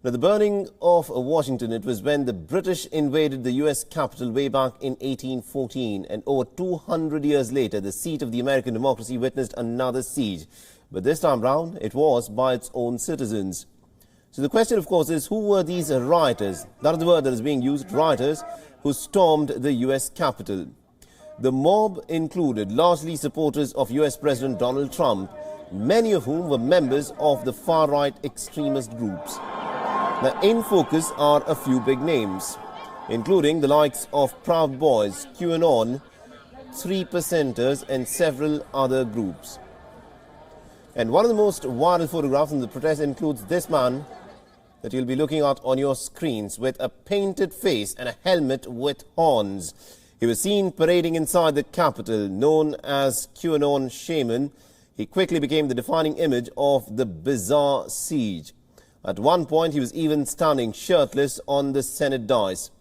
Now, the burning of Washington, it was when the British invaded the US capital way back in 1814, and over 200 years later, the seat of the American democracy witnessed another siege. But this time round, it was by its own citizens. So the question, of course, is who were these rioters? That is the word that is being used, rioters, who stormed the US Capitol. The mob included largely supporters of US President Donald Trump, many of whom were members of the far-right extremist groups. Now, in focus are a few big names, including the likes of Proud Boys, QAnon, 3%ers and several other groups. And one of the most viral photographs in the protest includes this man that you'll be looking at on your screens with a painted face and a helmet with horns. He was seen parading inside the Capitol, known as QAnon Shaman. He quickly became the defining image of the bizarre siege. At one point, he was even standing shirtless on the Senate dais.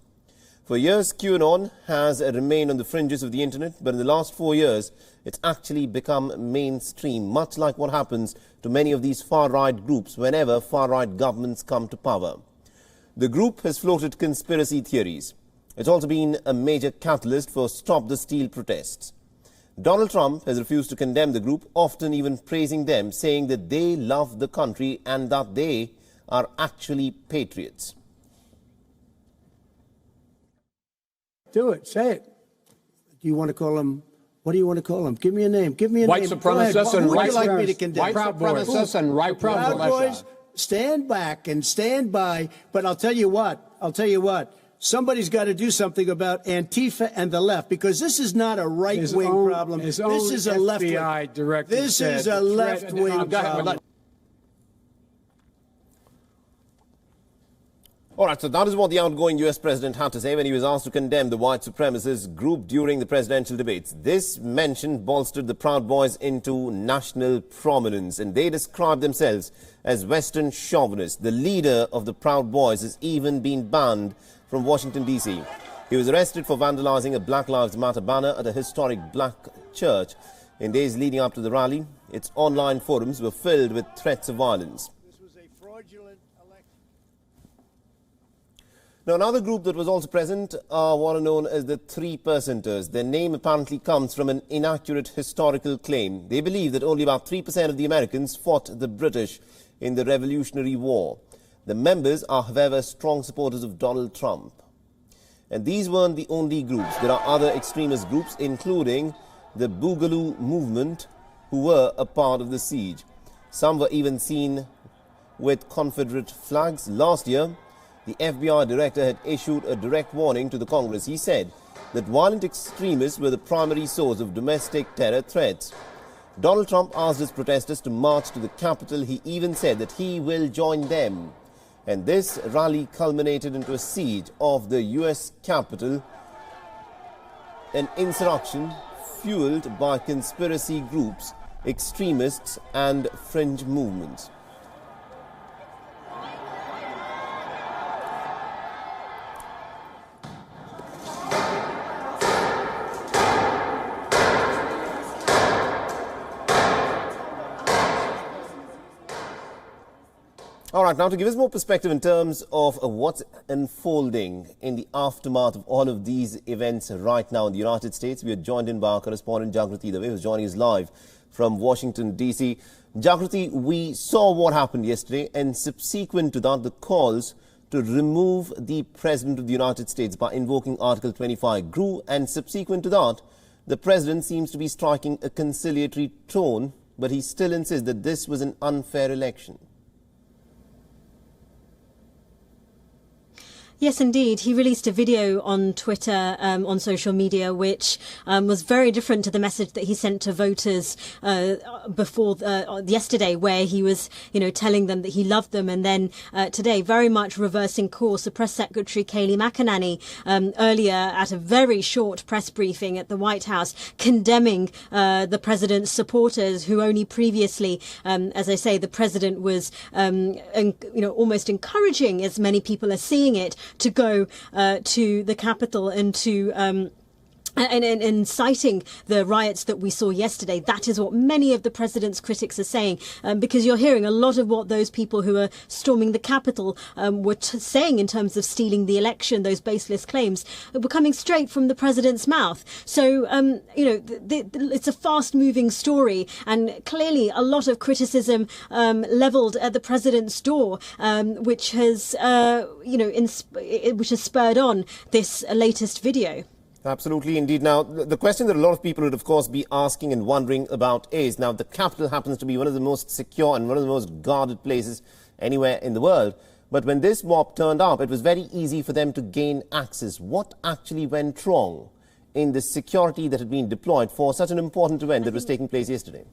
For years, QAnon has remained on the fringes of the internet, but in the last 4 years, it's actually become mainstream, much like what happens to many of these far-right groups whenever far-right governments come to power. The group has floated conspiracy theories. It's also been a major catalyst for Stop the Steal protests. Donald Trump has refused to condemn the group, often even praising them, saying that they love the country and that they are actually patriots. Do it. Say it. Do you want to call them? What do you want to call them? Give me a name. Give me a white name. Supremacists and white like me to condemn? White supremacists and right Proud Boys. Stand back and stand by. But I'll tell you what. Somebody's got to do something about Antifa and the left, because this is not a right-wing problem. This is a left-wing. This is a left-wing problem. All right, so that is what the outgoing US president had to say when he was asked to condemn the white supremacist group during the presidential debates. This mention bolstered the Proud Boys into national prominence, and they described themselves as Western chauvinists. The leader of the Proud Boys has even been banned from Washington, D.C. He was arrested for vandalizing a Black Lives Matter banner at a historic black church. In days leading up to the rally, its online forums were filled with threats of violence. This was a fraudulent election. Now, another group that was also present are what are known as the 3%ers. Their name apparently comes from an inaccurate historical claim. They believe that only about 3% of the Americans fought the British in the Revolutionary War. The members are, however, strong supporters of Donald Trump. And these weren't the only groups. There are other extremist groups, including the Boogaloo movement, who were a part of the siege. Some were even seen with Confederate flags. Last year, the FBI director had issued a direct warning to the Congress. He said that violent extremists were the primary source of domestic terror threats. Donald Trump asked his protesters to march to the Capitol. He even said that he will join them. And this rally culminated into a siege of the US Capitol, an insurrection fueled by conspiracy groups, extremists and fringe movements. All right, now to give us more perspective in terms of what's unfolding in the aftermath of all of these events right now in the United States, we are joined in by our correspondent Jagrati Dave, who's joining us live from Washington, D.C. Jagrati, we saw what happened yesterday, and subsequent to that, the calls to remove the President of the United States by invoking Article 25 grew, and subsequent to that, the President seems to be striking a conciliatory tone, but he still insists that this was an unfair election. Yes, indeed. He released a video on Twitter, on social media, which was very different to the message that he sent to voters before yesterday, where he was, telling them that he loved them. And then today, very much reversing course. The press secretary, Kayleigh McEnany, earlier at a very short press briefing at the White House, condemning the president's supporters, who only previously, as I say, the president was, almost encouraging, as many people are seeing it, to go to the Capitol and to and citing the riots that we saw yesterday. That is what many of the president's critics are saying, because you're hearing a lot of what those people who are storming the Capitol were saying in terms of stealing the election, those baseless claims, were coming straight from the president's mouth. So, it's a fast-moving story, and clearly a lot of criticism levelled at the president's door, which has, which has spurred on this latest video. Absolutely, indeed. Now, the question that a lot of people would, of course, be asking and wondering about is, now, the Capitol happens to be one of the most secure and one of the most guarded places anywhere in the world. But when this mob turned up, it was very easy for them to gain access. What actually went wrong in the security that had been deployed for such an important event that was taking place yesterday?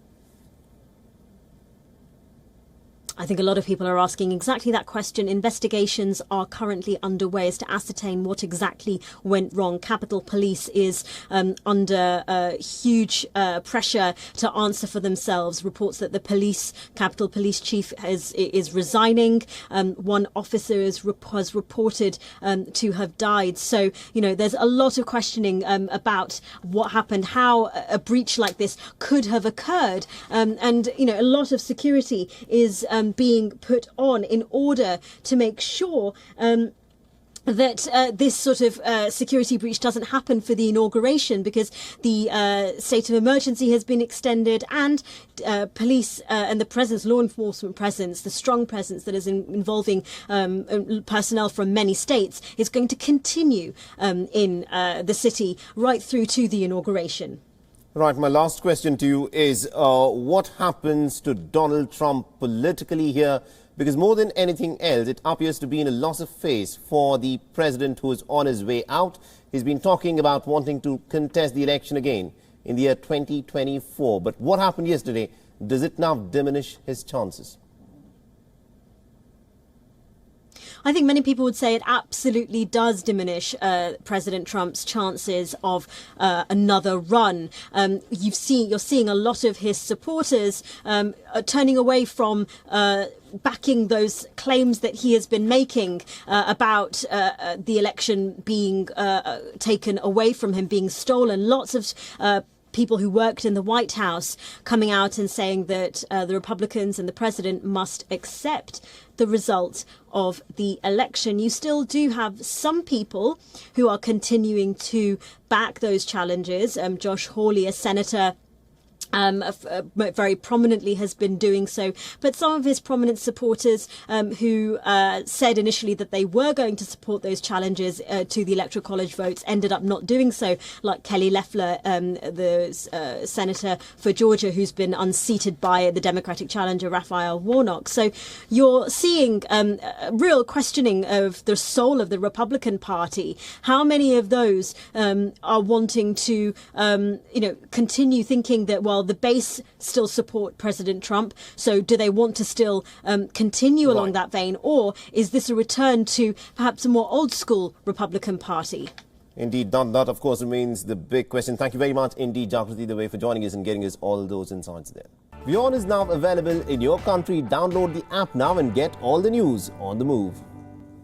I think a lot of people are asking exactly that question. Investigations are currently underway as to ascertain what exactly went wrong. Capitol Police is under huge pressure to answer for themselves. Reports that the Capitol Police Chief is resigning. One officer has reported to have died. So, there's a lot of questioning about what happened, how a breach like this could have occurred. A lot of security is being put on in order to make sure that this sort of security breach doesn't happen for the inauguration, because the state of emergency has been extended, and police and the presence, law enforcement presence, the strong presence that is involving personnel from many states is going to continue in the city right through to the inauguration. Right, my last question to you is, what happens to Donald Trump politically here? Because more than anything else, it appears to be in a loss of face for the president who is on his way out. He's been talking about wanting to contest the election again in the year 2024. But what happened yesterday, does it now diminish his chances? I think many people would say it absolutely does diminish President Trump's chances of another run. You're seeing a lot of his supporters turning away from backing those claims that he has been making about the election being taken away from him, being stolen. Lots of people who worked in the White House coming out and saying that the Republicans and the president must accept the result of the election. You still do have some people who are continuing to back those challenges. Josh Hawley, a senator, very prominently has been doing so, but some of his prominent supporters who said initially that they were going to support those challenges to the Electoral College votes ended up not doing so, like Kelly Loeffler, the senator for Georgia, who's been unseated by the Democratic challenger Raphael Warnock. So you're seeing real questioning of the soul of the Republican Party. How many of those are wanting to continue thinking that, well, the base still support President Trump, so do they want to still continue along that vein, or is this a return to perhaps a more old school Republican Party? Indeed, that of course remains the big question. Thank you very much indeed, Jagrati Dave, for joining us and getting us all those insights there. WION is now available in your country. Download the app now and get all the news on the move.